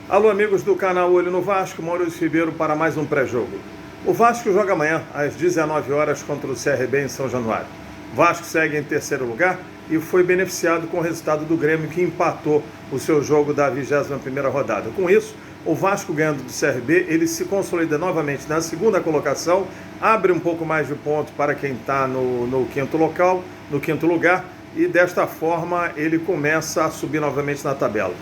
Alô, amigos do canal Olho no Vasco, Maurício Ribeiro para mais um pré-jogo. O Vasco joga amanhã, às 19 horas, contra o CRB em São Januário. O Vasco segue em terceiro lugar e foi beneficiado com o resultado do Grêmio, que empatou o seu jogo da 21ª rodada. Com isso, o Vasco ganhando do CRB, ele se consolida novamente na segunda colocação, abre um pouco mais de ponto para quem está no quinto lugar, e desta forma ele começa a subir novamente na tabela.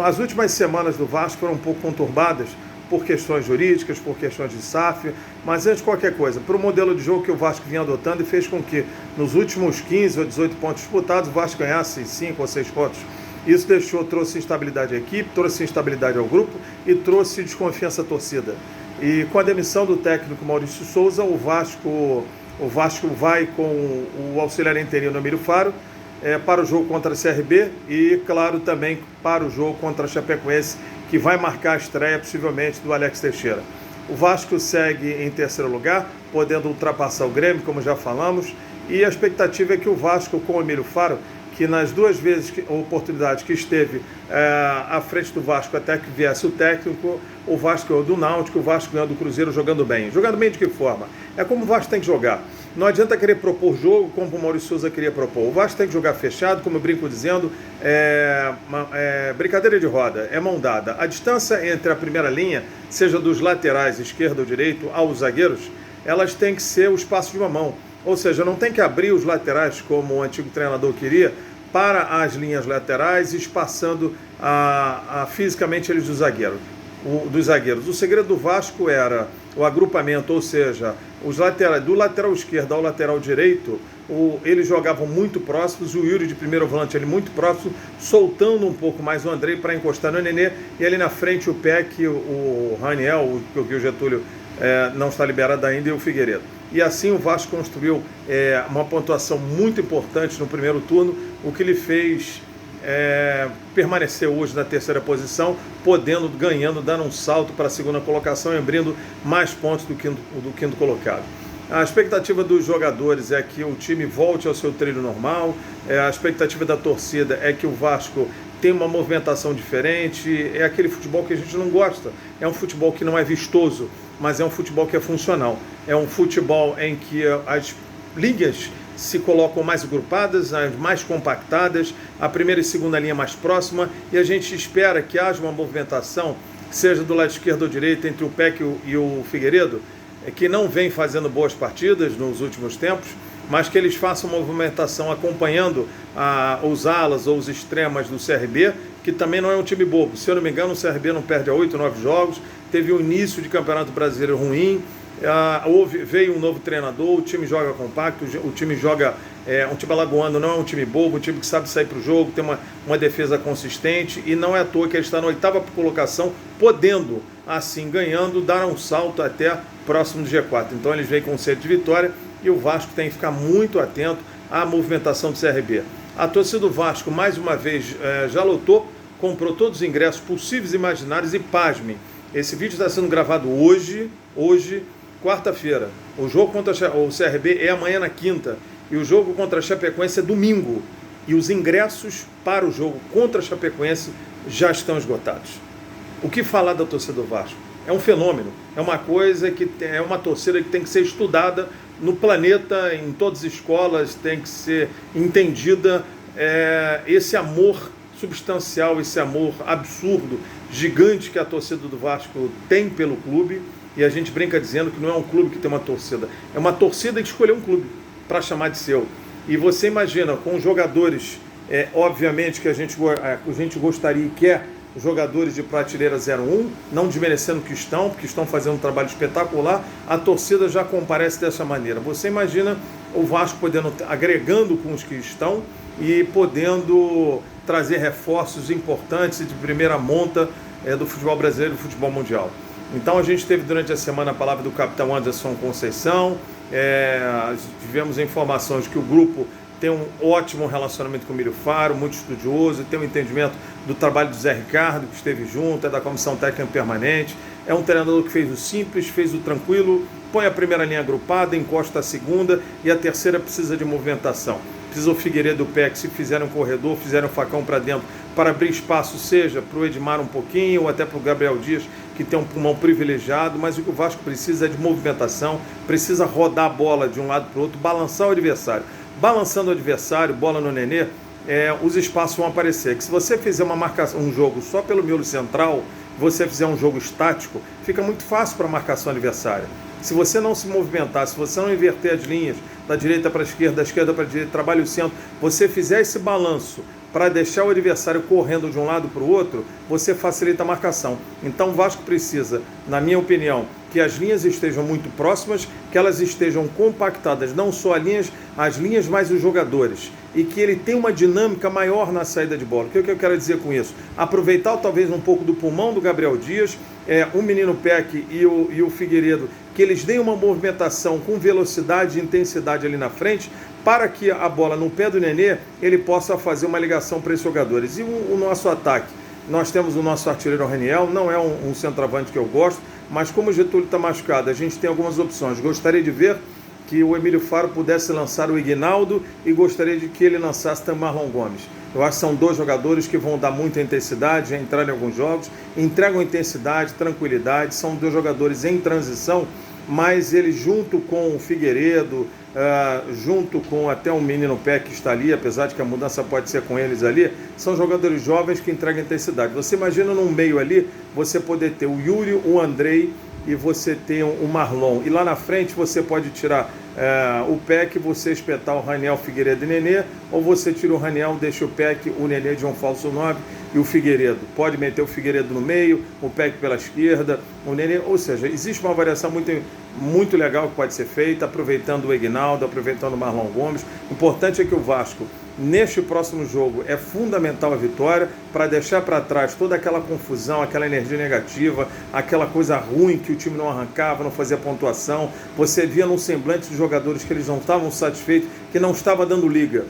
As últimas semanas do Vasco foram um pouco conturbadas por questões jurídicas, por questões de SAF, mas antes de qualquer coisa, por um modelo de jogo que o Vasco vinha adotando e fez com que nos últimos 15 ou 18 pontos disputados o Vasco ganhasse 5 ou 6 pontos. Isso trouxe instabilidade à equipe, trouxe instabilidade ao grupo e trouxe desconfiança à torcida. E com a demissão do técnico Maurício Souza, o Vasco vai com o auxiliar interino Emílio Faro para o jogo contra a CRB e, claro, também para o jogo contra a Chapecoense, que vai marcar a estreia, possivelmente, do Alex Teixeira. O Vasco segue em terceiro lugar, podendo ultrapassar o Grêmio, como já falamos, e a expectativa é que o Vasco, com o Emílio Faro, que nas duas oportunidades que esteve à frente do Vasco até que viesse o técnico, o Vasco ganhou do Náutico, o Vasco ganhou do Cruzeiro jogando bem. Jogando bem de que forma? É como o Vasco tem que jogar. Não adianta querer propor jogo como o Maurício Souza queria propor. O Vasco tem que jogar fechado, como eu brinco dizendo, brincadeira de roda, é mão dada. A distância entre a primeira linha, seja dos laterais, esquerdo ou direito, aos zagueiros, elas têm que ser o espaço de uma mão. Ou seja, não tem que abrir os laterais, como o antigo treinador queria, para as linhas laterais, espaçando fisicamente eles dos zagueiros. O segredo do Vasco era o agrupamento, ou seja, os laterais, do lateral esquerdo ao lateral direito, eles jogavam muito próximos, o Yuri de primeiro volante ele muito próximo, soltando um pouco mais o Andrei para encostar no Nenê, e ali na frente o Peck, o Raniel, que o Getúlio não está liberado ainda, e o Figueiredo. E assim o Vasco construiu uma pontuação muito importante no primeiro turno, o que lhe fez permanecer hoje na terceira posição, ganhando, dando um salto para a segunda colocação e abrindo mais pontos do quinto colocado. A expectativa dos jogadores é que o time volte ao seu trilho normal, a expectativa da torcida é que o Vasco tem uma movimentação diferente, é aquele futebol que a gente não gosta, é um futebol que não é vistoso, mas é um futebol que é funcional, é um futebol em que as linhas se colocam mais agrupadas, as mais compactadas, a primeira e segunda linha mais próxima, e a gente espera que haja uma movimentação, seja do lado esquerdo ou direito, entre o Peck e o Figueiredo, que não vem fazendo boas partidas nos últimos tempos, mas que eles façam uma movimentação acompanhando os alas ou os extremas do CRB, que também não é um time bobo. Se eu não me engano, o CRB não perde há 8, 9 jogos, teve um início de Campeonato Brasileiro ruim, veio um novo treinador, o time joga compacto, o time joga, um time alagoano, não é um time bobo, um time que sabe sair para o jogo, tem uma defesa consistente, e não é à toa que ele está na 8ª colocação, podendo, assim, ganhando, dar um salto até próximo do G4. Então eles vêm com sede de vitória, e o Vasco tem que ficar muito atento à movimentação do CRB. A torcida do Vasco, mais uma vez, já lotou, comprou todos os ingressos possíveis e imaginários, e pasmem, esse vídeo está sendo gravado hoje, quarta-feira. O jogo contra o CRB é amanhã na quinta, e o jogo contra a Chapecoense é domingo, e os ingressos para o jogo contra a Chapecoense já estão esgotados. O que falar da torcida do Vasco? É um fenômeno, é uma coisa que é uma torcida que tem que ser estudada no planeta, em todas as escolas, tem que ser entendida, esse amor substancial, esse amor absurdo, gigante que a torcida do Vasco tem pelo clube, e a gente brinca dizendo que não é um clube que tem uma torcida, é uma torcida que escolheu um clube para chamar de seu. E você imagina, com jogadores, obviamente que a gente gostaria e quer jogadores de prateleira 01, não desmerecendo que porque estão fazendo um trabalho espetacular, a torcida já comparece dessa maneira. Você imagina o Vasco agregando com os que estão e podendo trazer reforços importantes de primeira monta do futebol brasileiro e do futebol mundial. Então a gente teve durante a semana a palavra do capitão Anderson Conceição, tivemos informações de que o grupo tem um ótimo relacionamento com o Emílio Faro, muito estudioso, tem um entendimento do trabalho do Zé Ricardo, que esteve junto, é da comissão técnica permanente, é um treinador que fez o simples, fez o tranquilo, põe a primeira linha agrupada, encosta a segunda, e a terceira precisa de movimentação. diz o Figueiredo do PEC, se fizerem um corredor, fizerem um facão para dentro, para abrir espaço, seja para o Edmar um pouquinho, ou até para o Gabriel Dias, que tem um pulmão privilegiado, mas o que o Vasco precisa é de movimentação, precisa rodar a bola de um lado para o outro, balançar o adversário. Balançando o adversário, bola no Nenê, os espaços vão aparecer. Que se você fizer uma marcação, um jogo só pelo miolo central, você fizer um jogo estático, fica muito fácil para a marcação adversária. Se você não se movimentar, se você não inverter as linhas da direita para a esquerda, da esquerda para a direita, trabalha o centro, você fizer esse balanço para deixar o adversário correndo de um lado para o outro, você facilita a marcação. Então o Vasco precisa, na minha opinião, que as linhas estejam muito próximas, que elas estejam compactadas, não só as linhas, mas os jogadores, e que ele tenha uma dinâmica maior na saída de bola. O que eu quero dizer com isso? Aproveitar talvez um pouco do pulmão do Gabriel Dias, o menino Peck e o Figueiredo, que eles deem uma movimentação com velocidade e intensidade ali na frente, para que a bola no pé do Nenê, ele possa fazer uma ligação para esses jogadores. E o nosso ataque, nós temos o nosso artilheiro Raniel, não é um centroavante que eu gosto, mas como o Getúlio está machucado, a gente tem algumas opções. Gostaria de ver que o Emílio Faro pudesse lançar o Ignaldo e gostaria de que ele lançasse também o Marlon Gomes. Eu acho que são dois jogadores que vão dar muita intensidade, já entraram em alguns jogos, entregam intensidade, tranquilidade, são dois jogadores em transição, mas ele junto com o Figueiredo, junto com até o menino Pé que está ali, apesar de que a mudança pode ser com eles ali, são jogadores jovens que entregam intensidade. Você imagina num meio ali, você poder ter o Yuri, o Andrei e você ter o Marlon. E lá na frente você pode tirar o Peck, você espetar o Raniel, Figueiredo e Nenê, ou você tira o Raniel, deixa o Peck, o Nenê de um falso 9 e o Figueiredo. Pode meter o Figueiredo no meio, o Peck pela esquerda, o Nenê, ou seja, existe uma variação muito legal que pode ser feita, aproveitando o Ignaldo, aproveitando o Marlon Gomes. O importante é que o Vasco, neste próximo jogo, é fundamental a vitória para deixar para trás toda aquela confusão, aquela energia negativa, aquela coisa ruim que o time não arrancava, não fazia pontuação. Você via no semblante dos jogadores que eles não estavam satisfeitos, que não estava dando liga.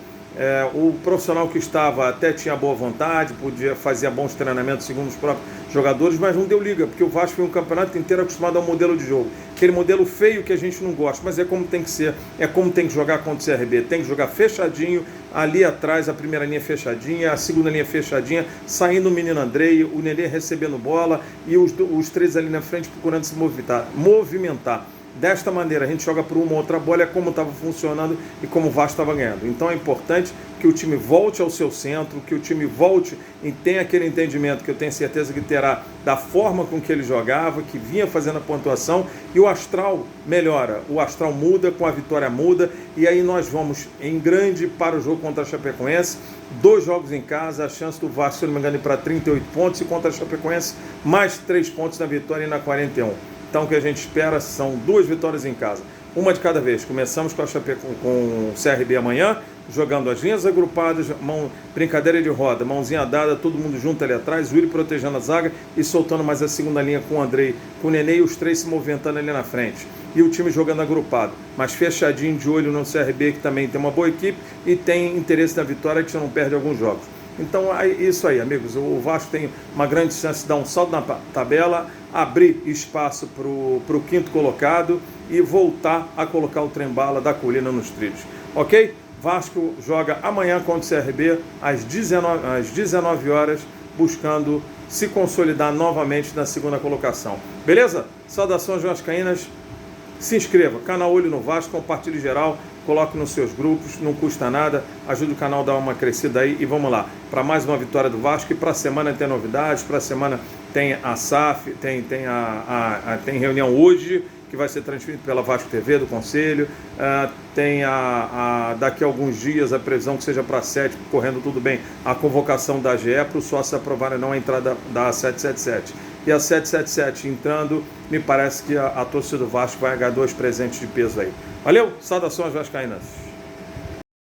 O profissional que estava até tinha boa vontade, podia fazer bons treinamentos segundo os próprios jogadores, mas não deu liga, porque o Vasco foi um campeonato inteiro acostumado ao modelo de jogo, aquele modelo feio que a gente não gosta, mas é como tem que ser, é como tem que jogar contra o CRB, tem que jogar fechadinho, ali atrás a primeira linha fechadinha, a segunda linha fechadinha, saindo o menino Andrei, o Nenê recebendo bola e os três ali na frente procurando se movimentar. Desta maneira, a gente joga por uma ou outra bola, é como estava funcionando e como o Vasco estava ganhando. Então é importante que o time volte ao seu centro, que o time volte e tenha aquele entendimento que eu tenho certeza que terá da forma com que ele jogava, que vinha fazendo a pontuação, e o astral melhora, o astral muda, com a vitória muda, e aí nós vamos em grande para o jogo contra a Chapecoense, 2 jogos em casa, a chance do Vasco, se não me engano, ir para 38 pontos, e contra a Chapecoense, mais 3 pontos na vitória e na 41. Então o que a gente espera são 2 vitórias em casa, uma de cada vez. Começamos com o CRB amanhã, jogando as linhas agrupadas, brincadeira de roda, mãozinha dada, todo mundo junto ali atrás, o Yuri protegendo a zaga e soltando mais a segunda linha com o Andrei, com o Nenê e os 3 se movimentando ali na frente. E o time jogando agrupado, mas fechadinho de olho no CRB, que também tem uma boa equipe e tem interesse na vitória, que já não perde alguns jogos. Então é isso aí, amigos. O Vasco tem uma grande chance de dar um salto na tabela, abrir espaço para o quinto colocado e voltar a colocar o trem-bala da colina nos trilhos. Ok? Vasco joga amanhã contra o CRB às 19 horas, buscando se consolidar novamente na segunda colocação. Beleza? Saudações vascaínas. Se inscreva, canal Olho no Vasco, compartilhe geral, coloque nos seus grupos, não custa nada, ajude o canal a dar uma crescida aí e vamos lá, para mais uma vitória do Vasco. E para a semana tem novidades, para a semana tem a SAF, tem reunião hoje, que vai ser transmitida pela Vasco TV do Conselho, tem daqui a alguns dias a previsão que seja para 7, correndo tudo bem, a convocação da AGE para o sócio aprovar ou não a entrada da 777. E a 777 entrando, me parece que a torcida do Vasco vai ganhar 2 presentes de peso aí. Valeu, saudações vascaínas.